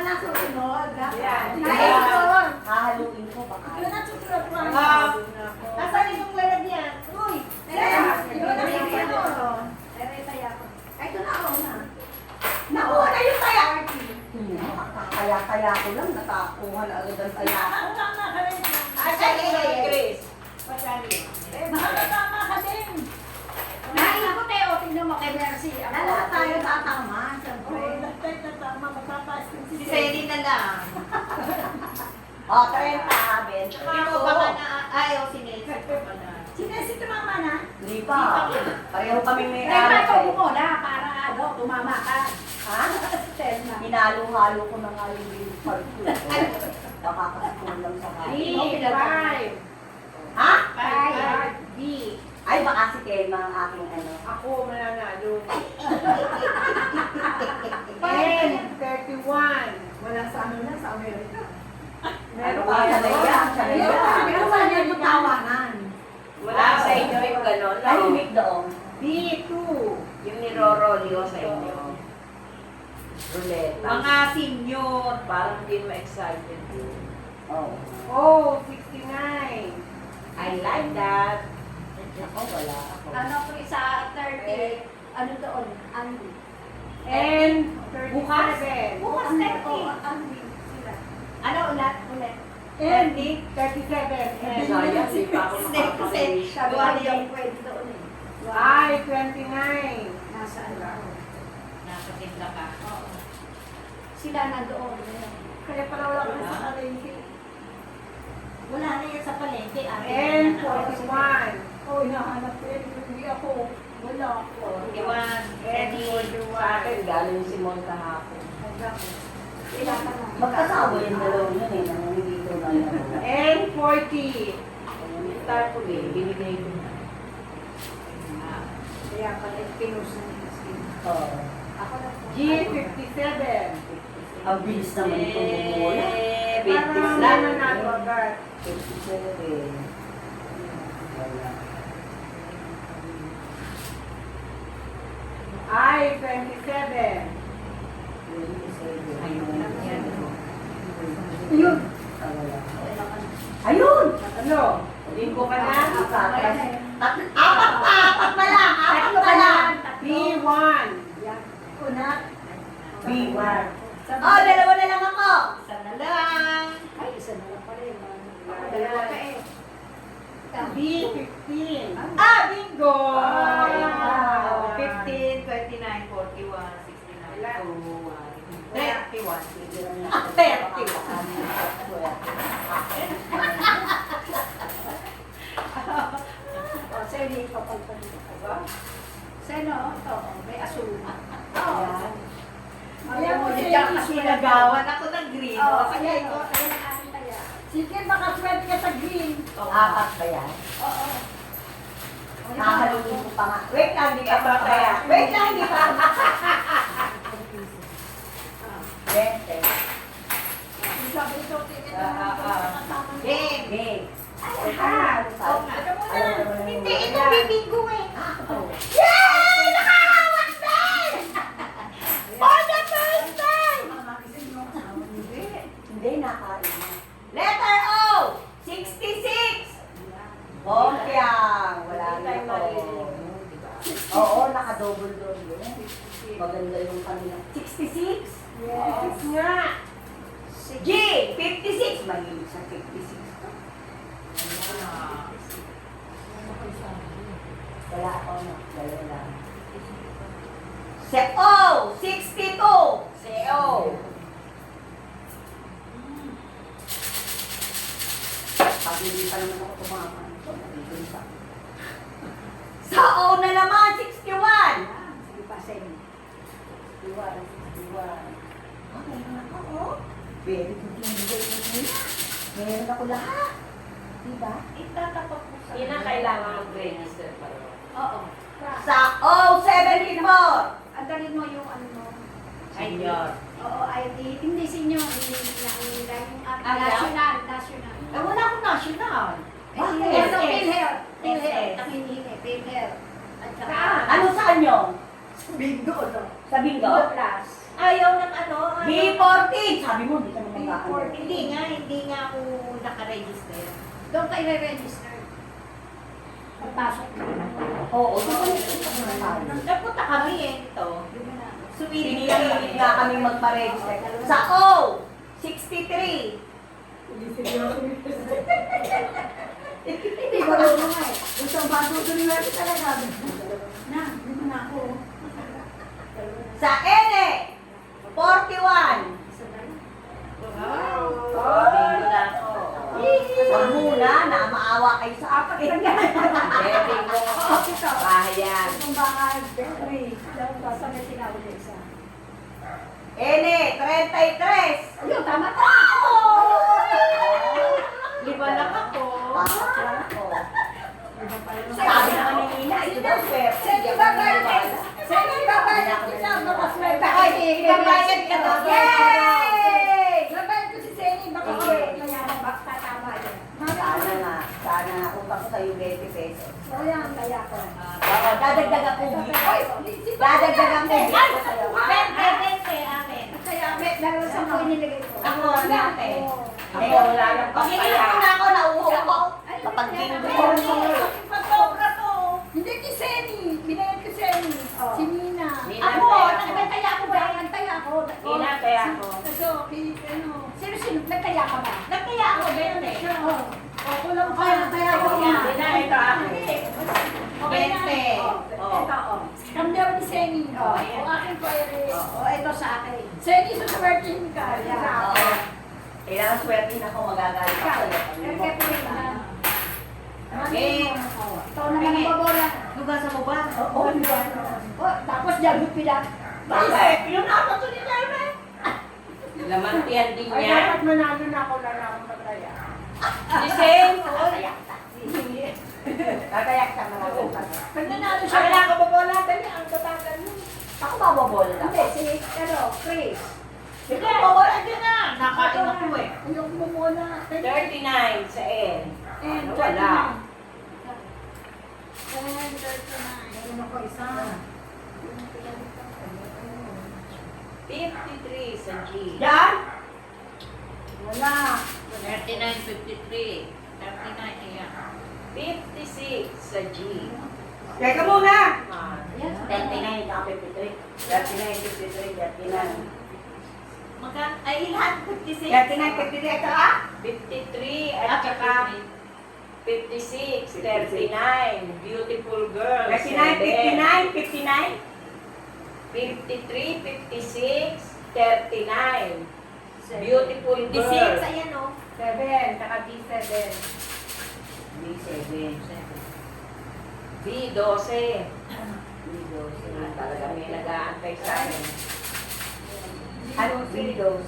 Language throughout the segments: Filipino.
na susunod. Yan. Susunod. Hahaluin ko baka. Yun ang susunod ko. Nasaan yung lalagyan? Uy! Yun ang susunod. Ito na ako na. Nauna yung kaya. Kaya ko lang, nakakuha na agad ang kaya. Chris. Pasali. Makakatama ka din. Naikot eh, o tingnan mo kay Mercy. Lahat tayo tatama, siyempre. Si Selly na lang. O, 30, 20. Ito ba ka na ayaw si Nelson pa na? Sinesi tumama na? Hindi pa. Pareho kami may Eh, may araw. mo na para ano, tumama ka. Ha? Telma. Hinalo-halo ko na nga yung beef party. Nakakasipon lang sa kain. 5. Ha? 5. B. Ay, baka si Telma ang aking ano. Ako mananalo. 10. 31. Wala sa ano na, sa Amerika. Ano ba? Sanay yan. Pero saan yan yung tawanan? Wala sa inyo yung gano'n. Tahimik doon. B2. Yung nirorolyo sa inyo. Ruleta. Mga senior, parang hindi mo excited. Oh. Oh, 69. I like that. Ako, wala ako. Ano ko sa 30, ano doon? Andy. And Bukas? 37. Bukas 30. Andy. Sila. Ano ulit? And 37. And Sayang, di pa ako makakawin. Sabi ko yung pwede doon eh. I, 29. Nasaan ba? Nasa tinda ka. Oo. Sila nandoon. Kaya pala wala ka sa palengke. Wala na yan sa palengke. And 41. Oh, hinahanap ko yun. Hindi ako. Wala ako. 41. And Sa akin, galing si Mon kahapon. Sila ka na. Magkasawa yung dalawa yun eh. Nanginigito na yan. And 40. Start ko eh. Binigay ko na. Kaya pala pinus na nila sila. Oo. Ako na po. G57. Ang bilis naman itong bumula. Parang nananalo agad. 57. Wala. I, 27. 27. Yun. Ah, wala. Ayun! Ano? Linggo ka na? Apat pa lang! Apat pa lang! B1. Una. B1. Oh, dalawa na lang ako! Isa na lang. Ay, isa na lang pala yun. Dalawa ka eh. B15. Ah, bingo! Wow. 15, 29, 41, 69, 31. 30. O, sa'yo hindi papagpagin ko ba? Sa'yo, ito, may asul. Oo. Ayan mo, Hindi diyan ka kasi asul. nagawan ako ng green. Oo, Sige, kaya ito. ito, ayan ang aking kaya. Sige, baka swerte ka sa green. Apat ba yan? Oo. Nakahalugin ko pa nga. Wait lang, di pa kaya. Wait lang, di pa. 20. Sabi ko, tingin Game. Game. Ay, Ah, Oo nga. Hindi, ito bibinggo eh. Yay! Nakahawak din! For the first time! Hindi, nakain na. Letter O! 66! Bongkyang! Wala na ito. Oo, naka-double-double yun. Maganda yung kanila. 66? Yes nga. G! 56! Mahilig sa 56. Wala ako na. Dalawa lang. O! 62! O! Pag hindi pa naman ako tumama. Sa O na naman! 61! Sige pa, sa'yo. 61. Ah, meron ako, oh. Very good yung bigay mo nila. Meron ako lahat. Diba? Itatapak mo sa... Yun ang kailangan mag-register pa rin. Oo. Sa O74! Ang dali mo yung ano mo. Senior. Oo, ID. Hindi sinyo. Hindi nila yung Ah, national. Eh, wala akong national. Bakit? Yes, Yes. PhilHealth. Yes. PhilHealth. Ang hinihingi. PhilHealth. At saka... Saan? Ano saan nyo? Bingo, no? Sa bingo? Bingo Plus. Ayaw ng ano? B14! Sabi mo, hindi ka naman mag-ano. Hindi nga ako nakaregister. Doon kayo re-register. Pagpasok mo. Oo, doon. Napunta kami ito. Sumili kami. Pinipilit nga kami magpa-register. Sa O! 63! Hindi ko lang nga eh. Gusto ba susunod talaga? Na, hindi mo na ako. Sa N! 41! Bingo na ako. Huwag muna, na maawa kayo sa akin. Very mo. Bahayan. Kung baka, Bentley, sa may tinawag na isa. N! 33! Ayun, tama ka! Liba lang ako. Sabi naman ni Nina, ito daw swerte. Sige ba bayad? Sige ba bayad kita? Baka swerte ka. Ibabayad ka daw. Yay! Babayad ko si Senny. Baka mayaman. Baka tatama yan. Sana nga, sana nga, utang ko sa'yo 20 pesos. O yan, kaya ko. Oo, dadagdagan ko. Ay, Dadagdagan ko. Ay, sa'yo. Bente, akin. kaya may dalawa sa ko inilagay ko. Ako, dati. Ako, wala nang Pag-inom papaya. na ako, nauho ako. Kapag linggo ko. Pagkobra to. Hindi ki Senny. Binayad ko Senny. Si Nina. Nina, Ako, kaya ako. nagtaya ako ba? Nagtaya ako. Nina, kaya ako. Ito, ano. Sino? Nagtaya ka ba? Nagkaya ako, bente. Oo. O, kulang kaya nagtaya ako na. Nina, ito ako. Okay na. Bente. Oh. Ito, o. Kamdaw ni Senny. O, ayan. o akin ko ay. Oo. O, ito sa akin. Senny, sa swertin ka. Sa Oo. akin. Kailangan swerte na ako magagalit ako. Kaya po rin na. Okay. Ito naman ang babola. Lugasan mo ba? Oo, di ba? O, tapos dyan, pila. Bakit? Pinunapa to ni Carmen. Lamantian din Ay, niya. dapat manalo na ako na lang mataya. Si Sen. Kakayak ka mga bola. Pag nanalo siya, Wala ka ba bola? Dali, ang tatagal mo. Ako mababola lang. hindi, si, Chris. Ikaw, mawala din na. Nakain ako eh. Yung bumula. 39 sa N. And Ano, wala. 39. Meron ako isa. 53 sa G. Yan? Wala. 39, 53. 39, ayan. 56 sa G. Teka muna. Ah, 39, saka 53. 39, 53, 39. Ay, lahat 56. 39, 53, at saka? 53 at saka 56, 39. Beautiful girl. 39, 59, 59. 53, 56, 39. Beautiful girl. 56, ayan o. 7, saka B7. B7. B12. B12. Talaga may nag-aantay sa akin. Ano B12?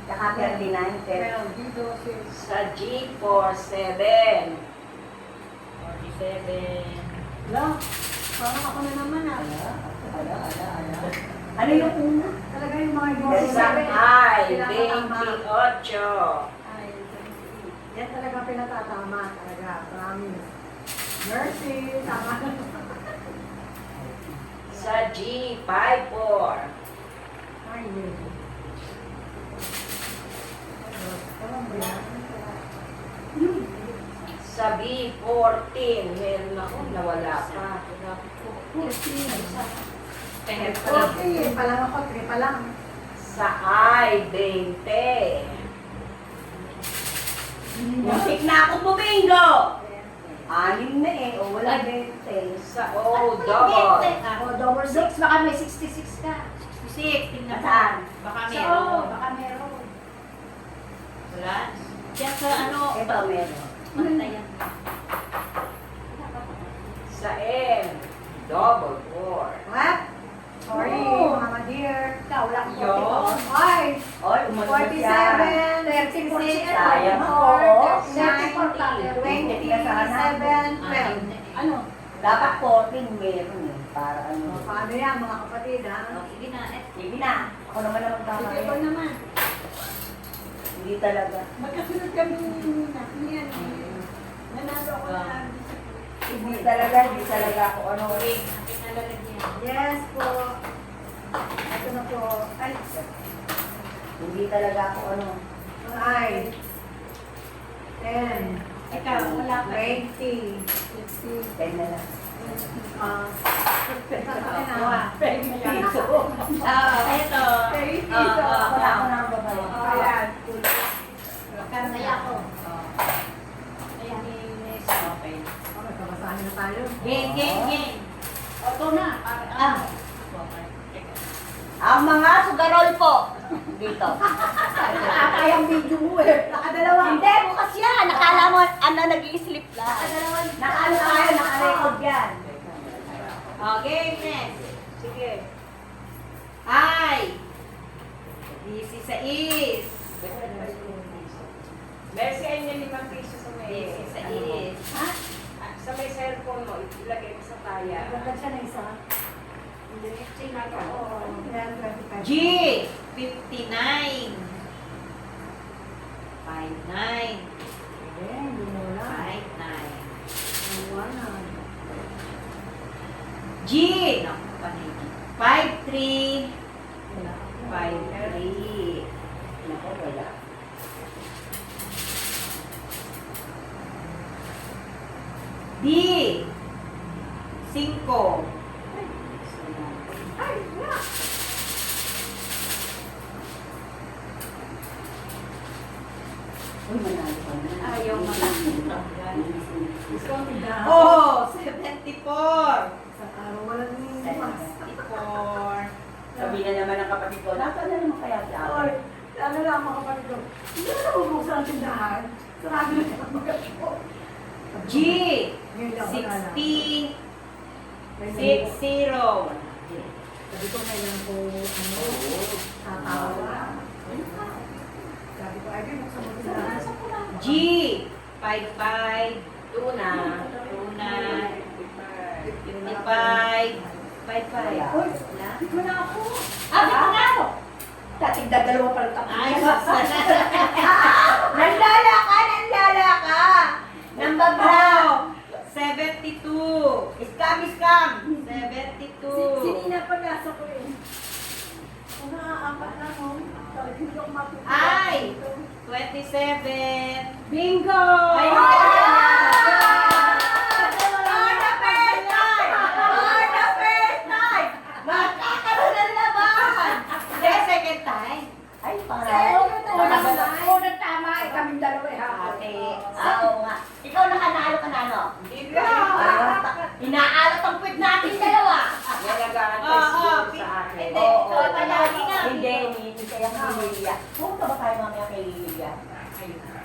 Saka 39, 30. Sa G47. 47. Wala. Parang ako na naman ah. Ano yung una? Talaga yung mga Sa I, 28. Ay, yan talaga pinatatama talaga. Promise. Mercy, tama. Sa G, 54. Ay, yun. Sa B14, meron ako, nawala pa. Okay, pa lang ako, 3 pa lang. Sa I, 20. Musik na ako bumingo! 6 na eh, o wala 20. Sa O, double. O, double 6, baka may 66 ka. 66, tingnan mo. Saan? Baka So, meron. baka meron. Wala. Diyan sa ano, Ito meron. pantayan. Sa N, double 4. What? Sorry, Oh. mga dear. Ikaw, wala akong Yun. 44. Ay, Oy, umalis siya. 47, 36, Sayang ako. 34, 27, 12. Ano? Dapat 14 meron eh. Para ano. Paano yan, mga kapatid, ha? Sige na, Sige na. Ako naman ang Sige, ikaw magkakaroon. naman. Hindi talaga. Magkasunod kami ni Nina. Yan, nanalo ako na. Hindi talaga ako ano. Pinalagyan. Yes po. Ito na po. Ay, Hindi talaga ako ano. ay. 10. Ikaw, wala ka. 20. 10 na lang. Ah. Piso. Ito. Wala ako nang babae. Ayan. Kaya ako. Ayan. Okay. Okay, kabasahin na tayo. Gang. Ito na. Ah. Ang mga sugarol po. Dito. Kayang video mo eh. Nakadalawa. Hindi, bukas yan. Nakala mo, ano, nag-i-slip lang. Nakaano tayo, naka-record yan. Okay, next. Sige. Ay. 16. Mercy, ay niya 5 piso sa may. 16. Ha? Sa may cellphone mo, ilagay mo sa taya. Ganda siya na isa. Oo. Ayan, 25. G. 59. 59. Ayan, hindi mo na. 59. Iwanan. G. Naku, panay G. 53. Wala. 53. Nako, wala. D. 5. Ay, wala. Uy, manalo ka na. Ayaw manalo. Discounted na. Oh, 74. Sa araw, wala nang mas. 74. Sabi na naman ng kapatid ko, nasaan na naman kaya si Oy, ate? ano lang mga kapatid ko. Hindi na mabuksan ang tindahan. Sarado na siya mag-ako. G. Ngayon lang, wala na. 60. May 60. Sabi ko kailangan ko, ano, tatawa. Sabi ko, ay, buksan mo tindahan. G. 55. Tuna. Tuna. 55. 55. Uy, dito na ako. Dito na ako! Dating dadalawa pa lang tapos. Ay, saksan. Nandala ka! Nambabla! Oh, 72. Iskam! 72. Sinina pa nasa ko eh. Kung naaapat na mo, talagang hindi ako matutuwa. Ay! 27. Bingo! Ay, Magkakaroon ng laban! Hindi, second time. Ay, Unang tama ay kaming dalawa eh. Ate, oo nga. Ikaw nakanalo ka na, no? Inaalat ang puwit natin dalawa. Yan nag-aantay Ah, siguro sa akin. Hindi, Oo. hindi kaya kay Lilia. Pumunta ba tayo mamaya kay Lilia?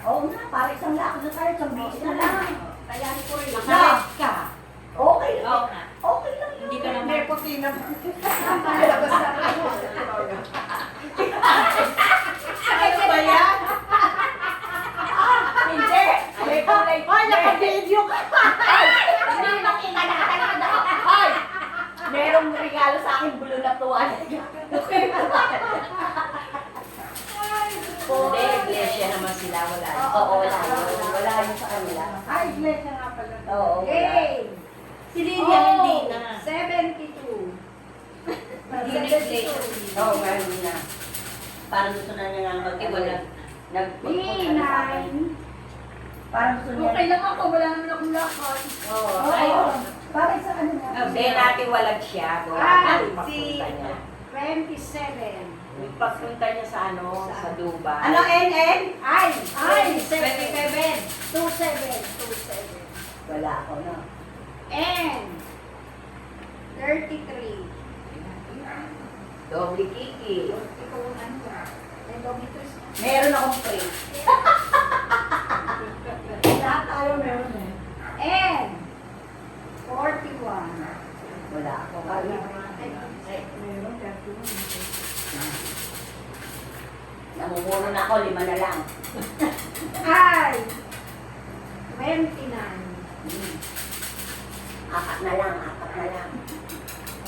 Oo na, para isang lakad na tayo, isang bisis na lang. Kaya ni ko rin. Nakalit ka. Okay lang. Oo nga. Okay lang. Hindi ka naman. May puti na. Palabas na ako. Ano ba yan? Hindi. May kulay. Ay, naka-video ka. Ay, hindi makita na katalakad ako. Ay, merong regalo sa akin, blue na tuwan. Hindi, iglesia naman sila. Wala. Oo, wala yun. Wala yun sa kanila. Ay, iglesia nga pala. Oo, wala. Game! Si Lydia hindi na. 72. Hindi na iglesia. Oo, meron na. Parang gusto na niya nga Iwala. Nagpagpunta na sa akin. Parang gusto niya. Okay lang ako, wala naman akong lakad. Oo. Oo. Ay, Parang sa ano na? hindi natin walag siya. Ah, Si Pagpunta niya. 27. Yung pagpunta niya sa ano, sa Dubai. Ano, NN? Ay! 27. 27. Wala ako, no? And 33. Doble kiki. Ikaw ang ano ba? May domitos na. Meron akong free. Lahat tayo meron eh. And 41. Wala ako. Meron 31. Namumuro na ako, 5 na lang. Ay! 29. Apat na lang.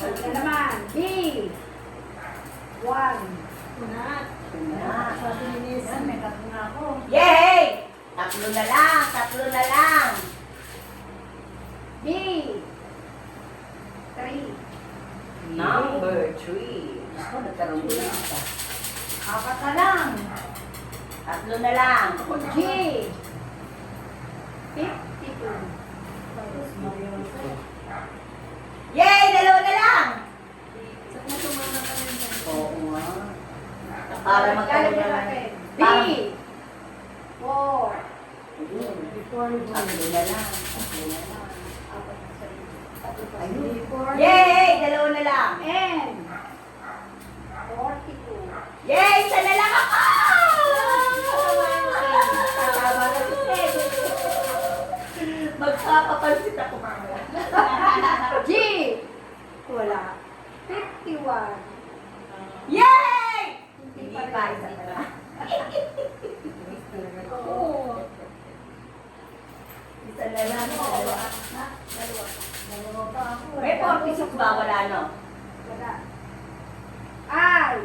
Ano na naman? B. 1. Na. Sabi ni Nisan, may tatlo na ako. Yay! Tatlo na lang. B. 3. Number 3. Ako, nagkaroon din isa. 4 na lang. 3 na lang. G. 52. Tapos Mariolse. Yay! 2 na lang! Sa kung sumama ka rin dyan. Oo nga. Para magkaroon na lang. B. 4. Before you go. 3 na lang. 3 na lang. Ayun. Yay! 2 na lang. N. 42. Yay! 1 na lang ako! Magpapapansit ako mamaya. G. Wala. 51. Yay! Hindi pa, isa na lang. Oo. Isa na lang. Dalawa pa ako. May 46 ba? Wala, no? Wala. I.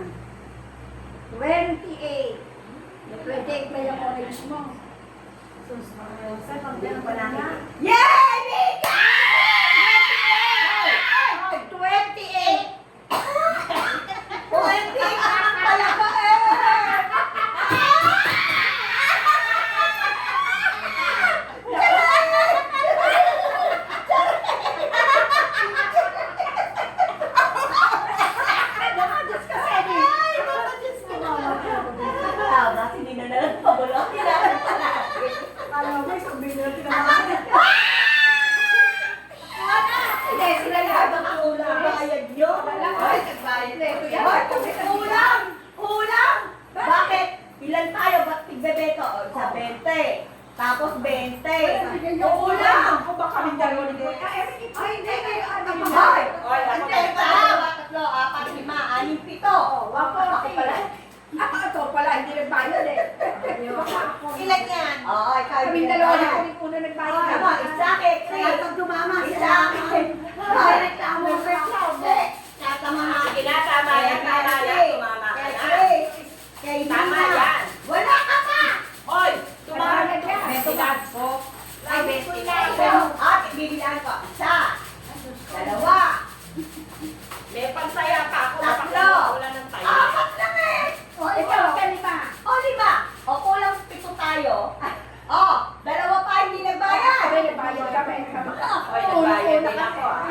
28. Na-predict na yung orange mo. Sus, Mariolse, pag ganun pa namin. Yay! Mika! 28. 28 na pala ko eh! Nakadiyos ka, Sedi. Nakadiyos ko na. Tama, hindi na lang pabulok. Kailangan pala. Alam mo, sabihin natin na Hindi, sila lahat ang kulang. Bayad nyo. Ay, nagbayad. Ay, kulang! Kulang! Bakit? Ilan tayo? Ba't tigbebeto? O, isa 20. Tapos 20. Kulang! Ako ba kami dalawa ni Boy? Ay, hindi. Ay! Ay, hindi pala. 3, 4, 5, 6, 7, 8. Ako pala. Ito pala, hindi nagbayad eh. Ilan yan? Oo, ikaw Kami yung dalawa na nagbayad. kami una nagbayad. Ano, isa kay Chris. Isa kay... Ay, reklamo ko. Hindi. Tama na. Tama yan, tama yan. Tumama ka Kay na. Chris. Kay Tama Nina. yan. Wala ka pa. Hoy! Tumama Wala yan. May tulad ko. Ay, Ay, besti na At bibilaan ko. Isa. Dalawa. May pansaya pa ako. Tatlo. Wala ng tayo. 4 lang eh. O, ikaw, kanima. O, 5. O, kulang 7 tayo. O, 2 pa hindi nagbayad. Kami nagbayad kami. Hoy, nagbayad din ako ah.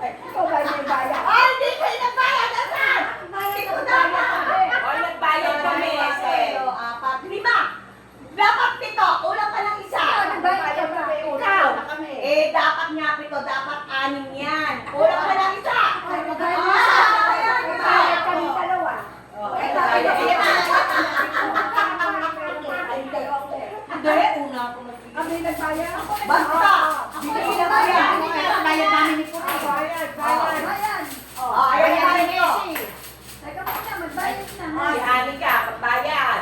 Ikaw ba yung bayad? Ay, hindi kayo nagbayad. Asan? 7 tayo. Hoy, nagbayad kami. Pero, 4, 5. Dapat 7. Kulang pa ng isa. Nagbayad kami. Ikaw. Una kami. Eh, dapat nga 7. Dapat 6 yan. Kulang pa ng isa. Ay, nagbayad Ah, Nagbayad kami dalawa. Ito, Hindi, una ako nagbayad. Kami nagbayad. Basta. Hindi na bayad. Bayad namin ni Puti. Bayad. Bayad. Oh, ayan Bayad namin ni ito. Messi. Teka muna, magbayad na. Si Anika, magbayad.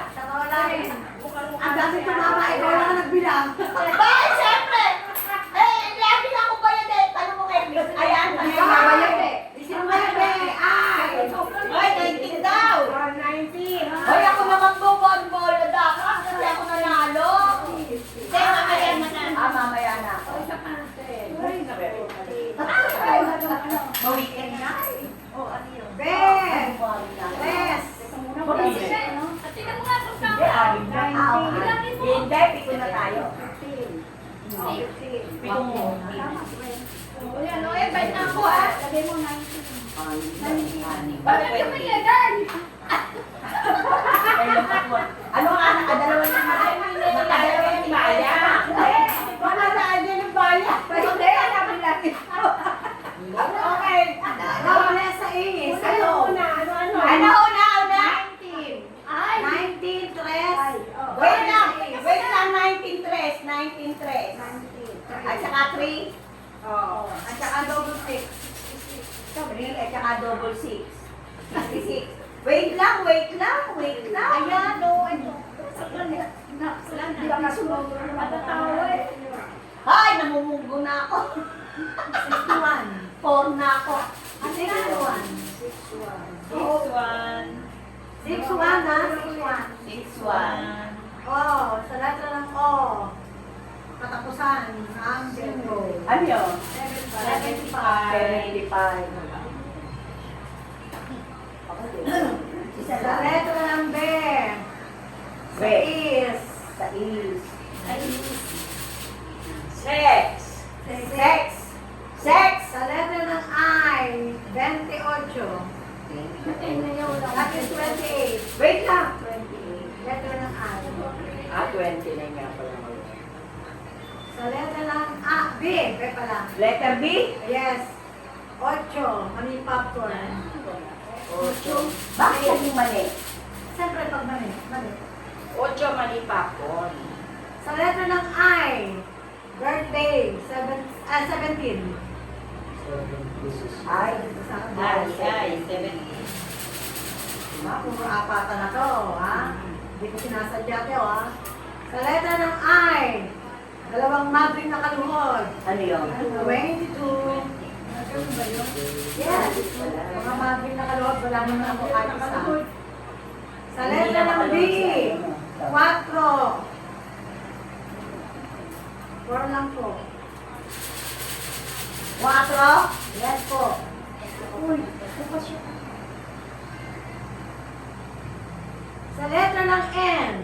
Ang dami tumama, ikaw lang nagbilang. Bakit siyempre? Eh, lagi na ako bayad eh. Tanong mo kay Chris. Ayan. Bayad eh. Ay. Hoy, 19 daw. 19. Hoy, ako naman po, bonbolo dapat. Kasi ako nanalo. Hindi, mamaya mo na. Mamaya na. Mawikin na. Ben! Bes! Tingnan mo nga kung Hindi, alim na. Hindi, pito na tayo. 15. Pito mo. Ayan, o, invite na ako ah. Lagay mo 19. Bakit ka may legal? Ano nga, nakadalawa na nga. Nakadalawa yung bayan. Wala na, andyan yung bayan. Hindi, hanapin natin. Okay. Wala sa is. Ano una? Ano? Ano una, una? 19. Ay! 19, tres. Wait lang, 19 tres, 19 tres. At saka 3. Oo. At saka double 6. 3 at saka double 6. 66. Wait lang. Ayan, o, ito. Hindi ka kasunod. Matatawa eh. Ay, namumugo na ako. 4 na ako. Ano yan? 6-1 ha? 6-1. Oh, sa lahat na ng O. Katapusan ang 0. Ano yun? 75. 75. isa Sa lang. letra ng B. B. Is. Sa is. Sex. Sex. Sex. Sa letra ng I. 28. That is 28. Wait lang. Letra ng I. 20 na nga pala. Sa letra ng A. B. B pala. Letter B. Yes. 8. Mali popcorn. 8. Bakit naging mali? Siyempre pag mali. Mali. 8 mali popcorn. Sa letra ng I. Birthday. 17. Ay. Ay, 70. Ha? Puro apatan na to, ha? Hindi ko sinasadya to, ha? Sa letra ng I. Dalawang mabing nakaluhod. Ano yun? 22. Ano ba yun? Yes. Mga mabing nakaluhod, wala naman ako kahit isa. Sa letra ng B. 4. 4 lang po. 4. Yes po. Uy, ito pa siya. Sa letra ng N.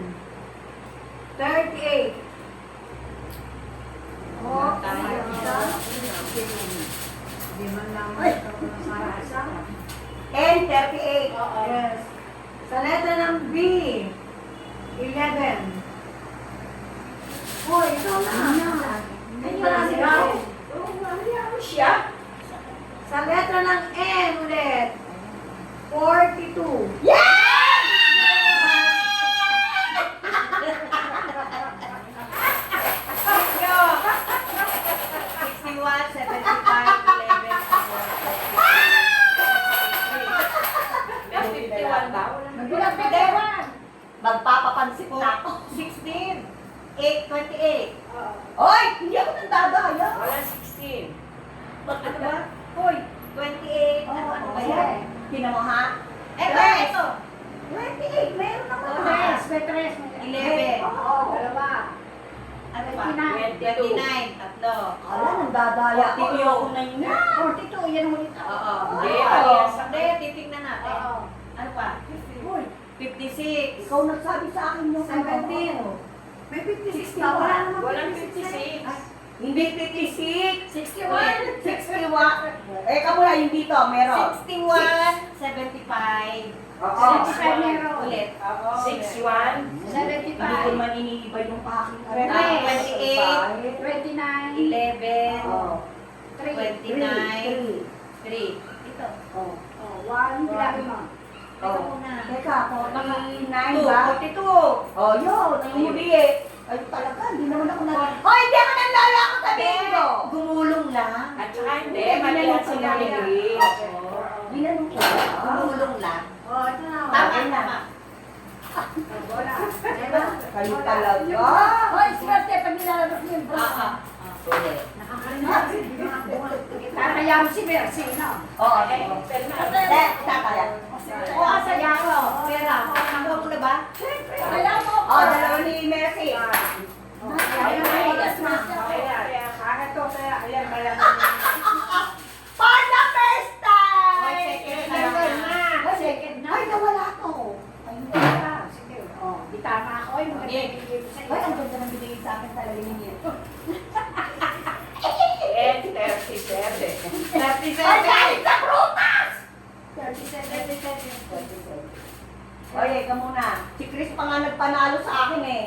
38. Oh, Tama. Hindi man naman ito sa isa. N, 38. Yes. Sa letra ng B. 11. Uy, ikaw na. Hindi pa na siya. Ano siya? Sa letra ng N ulit. 42. Yo! 61, 75, 51 ba? Magpapapansin na ako. 16. 8, 28. Oy! Hindi ako nandadaya. Wala 16. Ano ba? Hoy! 28. Ano ba yan? Tinan mo ha? Eto, Yes. eto. 28. Meron ako. Tres, may tres. 11. Oo, dalawa. Ano ba? 29. 29. Tatlo. Ala, nandadaya ako. Ayoko na yun. 42, yan ang ulit. Oo. Hindi, Oo. mali yan sa- Hindi, titignan natin. Oo. Ano pa? Uy, 56. Ikaw nagsabi sa akin yung 17. May 56 na. Wala naman Walang 56. 56. Hindi 56. 61. 61. Eh, kamula yung dito, meron. 61, 75. Oo. 75 meron. Ulit. 61. Hindi ko man iniiba yung aking. Yes. 28, 29. 11, Oh. 29, 3. Ito. Oh. 1. Grabe mo. Teka muna. Teka, 49 ba? 42. Oh, yun. Ang huli eh. Ay, talaga, hindi naman ako na... Hoy, hindi ako nanlala ako sa bingo! Gumulong lang. At saka hindi, mali yan sa nalilin. Ginanong ko. Gumulong lang. Oh, ito na. Tama, tama. Wala. Diba? Kayo talaga. Hoy, swerte pag nilalabas mo yung bra. Ulit. Kakaya mo si Mercy, no? Oo, tataya. O, asaya ko. Pera. Nakuha mo na ba? Kaya mo. Oo, dalawa ni Mercy. For the first time! Hoy, second na. Second na. Ay, nawala to. Ay, Sige. Oh, di tama ako. Ay, maganda yung bigay ko sa'yo. Ay, ang ganda ng binigay sa akin talaga ninyo. 37. 37! Ay, galing sa prutas! 37. Oye, ka muna. Si Chris pa nga nagpanalo sa akin eh.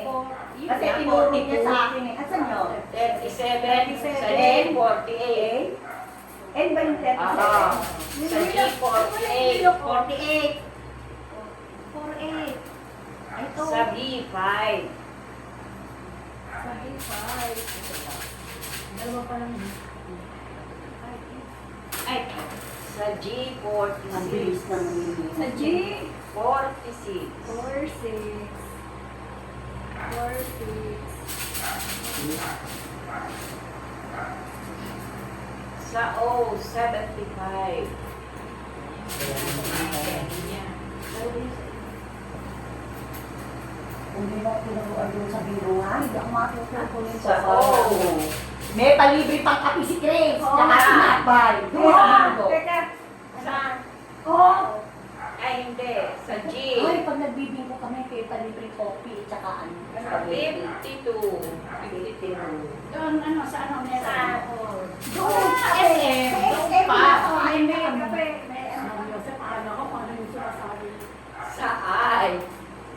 Kasi tinuro niya sa akin eh. Asan nyo? 37. Sa D, 48. N ba yung 37? Sa G, 48. 48. 48. Ay, ito. Sa B, 5. Sabi 5. Dalawa pa lang. Ay, sa G, Ang bilis 46. na nangyayari. Sa G. 46. 4, 6. 4, 6. Sa O, 75. Kung di mo tinuruan doon sa biruan, hindi ako matututunin Sa O. May palibre pang kapi si Chris. Oo. Tsaka si Nakbay. Doon sa mundo. Teka. Saan? Oh. Ay, hindi. Sa G. Ay, pag nagbibingko kami, libre coffee, tsaka ano. 52. 52. Doon, ano, sa ano, meron. Sa Doon, sa SM. Doon pa. May ano, Joseph, akala ko kung ano yung sinasabi. Sa I.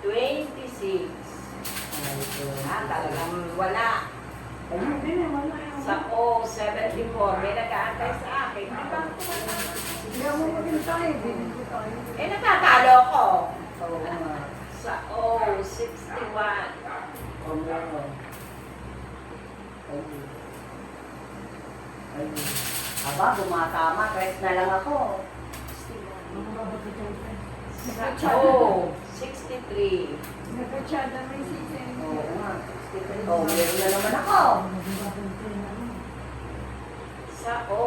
26. Talagang wala. Hindi na, wala yung... Sa O. 74. May nag-aantay sa akin. Hindi ako maghintay, binigyan ko tayo. Eh, natatalo ko. Oo nga. Sa O. 61. Oo nga. Ay. Aba, gumatama. Rest na lang ako. Mga babago dyan. Sa O. 63. Nagkatsada may sisig. Oo nga. Oh, meron na naman ako. Sa O.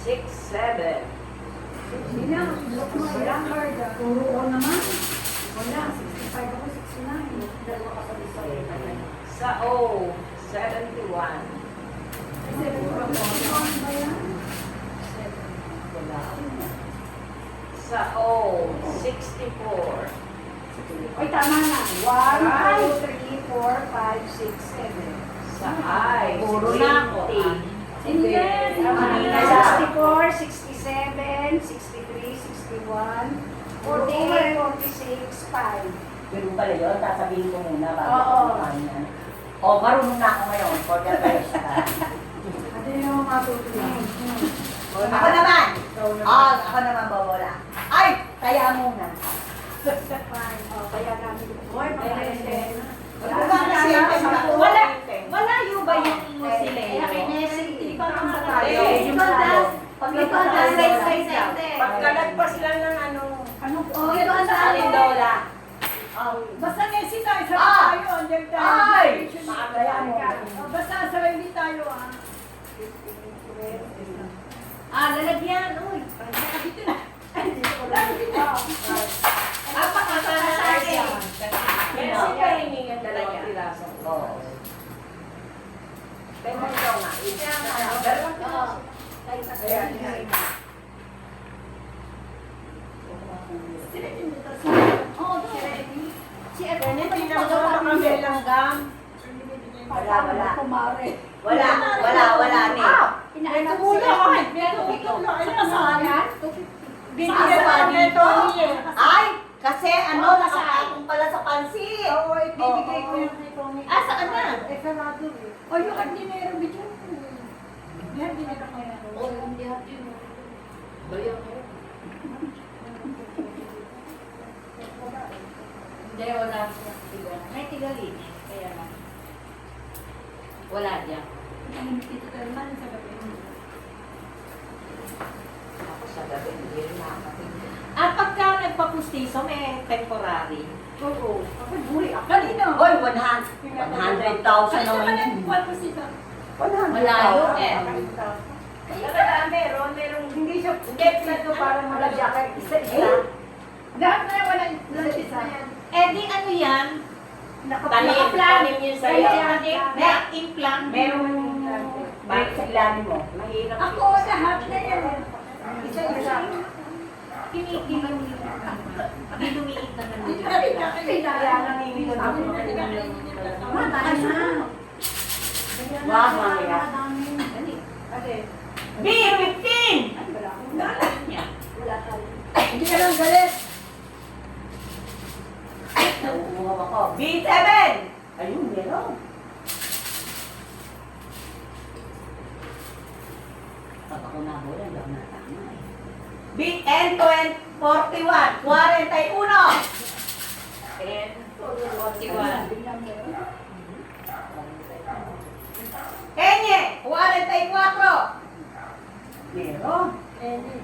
67. Hindi na, look mo, ilang card ah. Puro ko naman. Wala, 65 ako, 69. Dalawa ka pa dito. Sa O. 71. Kasi, ano ba yan? Wala ako. Sa O. 64. Ay, tama na. 1, 2, 3, 4, 5, 6, 7. Sa I. Puro na ako. 20. Hindi. Kanina. 64, 67, 63, 61, 48, 46, 5. Pero pala yun, sasabihin ko muna bago Oo. ako kumain. Oh, marunong na ako ngayon for the first time. Ano yung matutunan? Ako naman! Ako naman bawala. Ay! Kaya muna. Kaya namin. Hoy, pagkain. Malayo ba yung Sileo? Hindi pa naman tayo. Pagkalagpas lang ng ano. Ano? Oh, ito ang Salindola. Basta Nessie tayo, Ah! sarap tayo. Andyan tayo. Ay! Kaya mo. Basta sarili tayo ah. Lalagyan. Uy. Dito na. Dito ko lang. Pakasana sa akin. Kaya siya hingin ang dalawang piraso. Oo. Pero ikaw nga. Dalawang piraso. Oo, si Kanya pinagawa kami ng gam. Wala. Kumare. Wala ni. Inaanap siya. Binigyan Sa pa dito. Tony eh. Ay! Kasi Oo, nasa nakakakong pala sa pansit. Oo, ibibigay ko yung kay Tony. Saan na? Eh, sarado eh. O, yung ordinary video. Yan, binigay ko yan. Hindi, wala siya. May tigali. Kaya lang. Wala diyan. Dito tayo man sa gabi. Ako sa gabi, hindi rin nakakapagod. At pagka nagpapustiso, may temporary. Oo. Ako, buri. Kanina. Oy, 100,000 naman yan. Kwanto sila? 100,000. Malayo eh. Talaga, meron. Hindi siya. Hindi, plato parang malagyan. Isa-isa. Lahat na wala. Lahat isa. Eh di ano yan? Nakaplan. Tanim yun sa'yo. May implant. Merong break sa ilalim mo. Mahirap. Ako, lahat na yan. Isa-isa. Hindi lumiit na Hindi ka rin nakakilala. Kaya nanginginig ako. Mataas na. Wah, mamaya. B, 15! Hindi ka lang galit. Nauuhaw ako. B7! Ayun, meron. Pag ako nahula, hindi ako natama eh. BN 41, 41. And 41. Kenye, 44. Meron.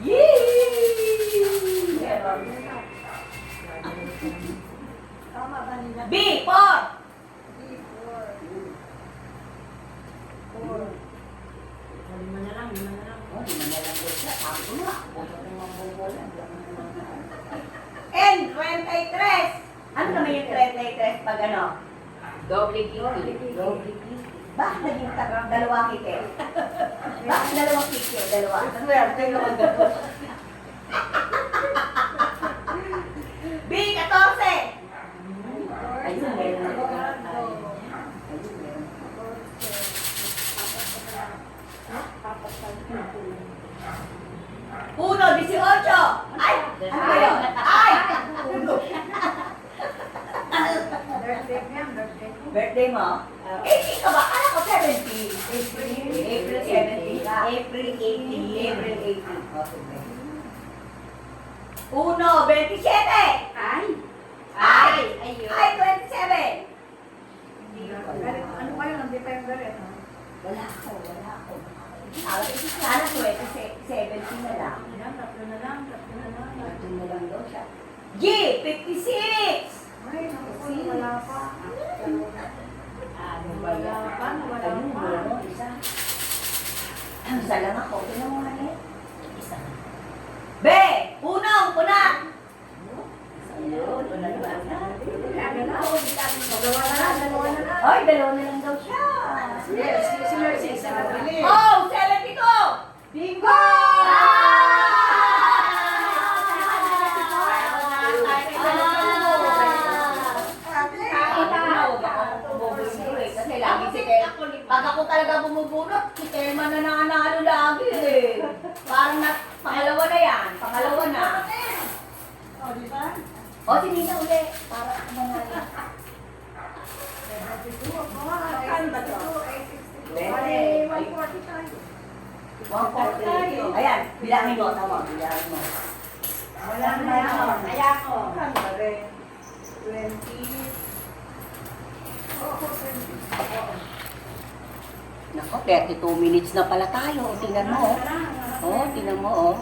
Yee! Meron. Tama ba nila? B4. Lima na lang. Oh, di man na lang po siya. Ako na. Ako na lang mabubola. N23. Ano naman yung 33 pag ano? Doble kiki. Bakit naging dalawa kike? Bakit dalawang kike? Dalawa. Swerte naman dalawa. B, 14. Ayun, meron ako. Ayun, meron. Uno, 18. Ay! Ano ba yun? Ay! Birthday niya, birthday mo. Birthday mo? 18 ka ba? Alam ko 17. April 17 ka. April 18. April 18. O, sige. Uno, 27. Ay! Ay! Ayun. Ay, 27. Galit, ano kayo, hindi pa yung galit, ha? Wala ako. Sana 17 na lang. Ayan, tatlo na lang. Ito na lang daw siya. G, 56. Ay, naku, wala pa. Ano ba Wala yan? pa, wala Ayun, pa. wala mo, isa. Isa lang ako. Tignan mo nga yan. Isa. B, unang, una. Ayun, wala na. Dalawa na lang. Ay, dalawa na lang daw siya. Si Mercy, isa na lang. Oh, 72! Bingo! Kasi lagi si Tel. Pag ako talaga bumubunot, si Telma na nanalo lagi eh. Parang pangalawa na yan. Pangalawa na. O, di ba? O, si Nina uli. Para manalo. 72 ako. Ay, 62, 862. Ay, 140 tayo. 140. Ayan, bilangin mo. Tama, bilangin mo. Wala na yan. Kaya ko. 20. Oo, 20. Nako, 32 minutes na pala tayo. Tingnan mo. Wala na. Oh, tingnan mo, oh.